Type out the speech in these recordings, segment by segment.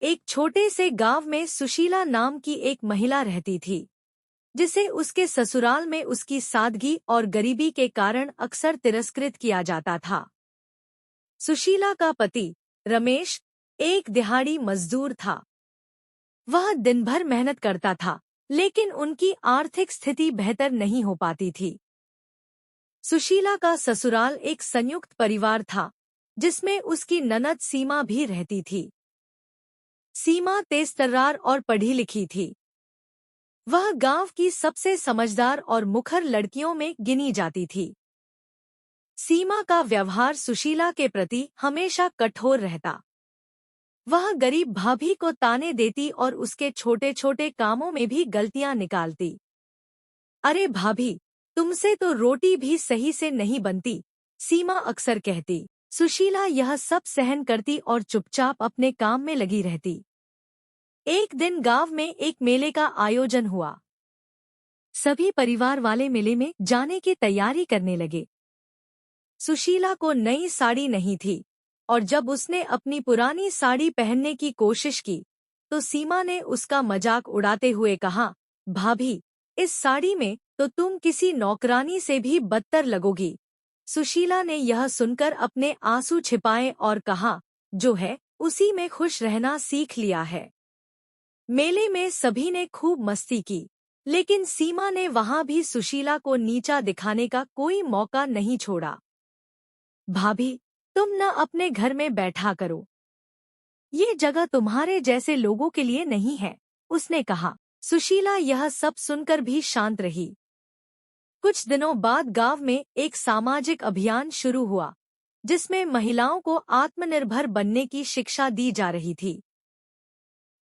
एक छोटे से गांव में सुशीला नाम की एक महिला रहती थी, जिसे उसके ससुराल में उसकी सादगी और गरीबी के कारण अक्सर तिरस्कृत किया जाता था। सुशीला का पति रमेश एक दिहाड़ी मजदूर था। वह दिन भर मेहनत करता था, लेकिन उनकी आर्थिक स्थिति बेहतर नहीं हो पाती थी। सुशीला का ससुराल एक संयुक्त परिवार था, जिसमें उसकी ननद सीमा भी रहती थी। सीमा तेजतर्रार और पढ़ी लिखी थी। वह गांव की सबसे समझदार और मुखर लड़कियों में गिनी जाती थी। सीमा का व्यवहार सुशीला के प्रति हमेशा कठोर रहता। वह गरीब भाभी को ताने देती और उसके छोटे छोटे कामों में भी गलतियां निकालती। अरे भाभी, तुमसे तो रोटी भी सही से नहीं बनती, सीमा अक्सर कहती। सुशीला यह सब सहन करती और चुपचाप अपने काम में लगी रहती। एक दिन गांव में एक मेले का आयोजन हुआ। सभी परिवार वाले मेले में जाने की तैयारी करने लगे। सुशीला को नई साड़ी नहीं थी, और जब उसने अपनी पुरानी साड़ी पहनने की कोशिश की, तो सीमा ने उसका मजाक उड़ाते हुए कहा, भाभी, इस साड़ी में तो तुम किसी नौकरानी से भी बदतर लगोगी। सुशीला ने यह सुनकर अपने आंसू छिपाए और कहा, जो है उसी में खुश रहना सीख लिया है। मेले में सभी ने खूब मस्ती की, लेकिन सीमा ने वहां भी सुशीला को नीचा दिखाने का कोई मौका नहीं छोड़ा। भाभी, तुम न अपने घर में बैठा करो, ये जगह तुम्हारे जैसे लोगों के लिए नहीं है, उसने कहा। सुशीला यह सब सुनकर भी शांत रही। कुछ दिनों बाद गांव में एक सामाजिक अभियान शुरू हुआ, जिसमें महिलाओं को आत्मनिर्भर बनने की शिक्षा दी जा रही थी।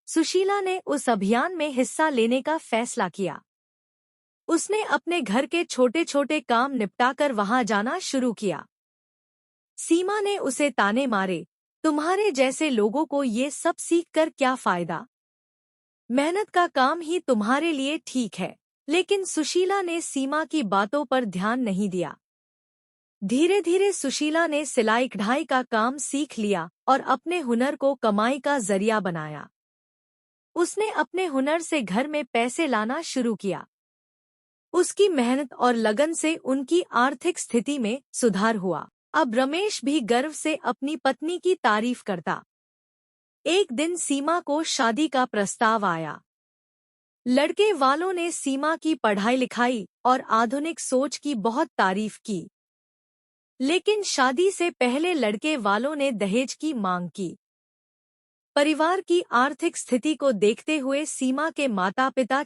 सुशीला ने उस अभियान में हिस्सा लेने का फैसला किया। उसने अपने घर के छोटे छोटे काम निपटाकर वहां जाना शुरू किया। सीमा ने उसे ताने मारे, तुम्हारे जैसे लोगों को ये सब सीखकर क्या फायदा? मेहनत का काम ही तुम्हारे लिए ठीक है। लेकिन सुशीला ने सीमा की बातों पर ध्यान नहीं दिया। धीरे धीरे सुशीला ने सिलाई कढ़ाई का काम सीख लिया और अपने हुनर को कमाई का जरिया बनाया। उसने अपने हुनर से घर में पैसे लाना शुरू किया। उसकी मेहनत और लगन से उनकी आर्थिक स्थिति में सुधार हुआ। अब रमेश भी गर्व से अपनी पत्नी की तारीफ करता। एक दिन सीमा को शादी का प्रस्ताव आया। लड़के वालों ने सीमा की पढ़ाई लिखाई और आधुनिक सोच की बहुत तारीफ की, लेकिन शादी से पहले लड़के वालों ने दहेज की मांग की। परिवार की आर्थिक स्थिति को देखते हुए सीमा के माता-पिता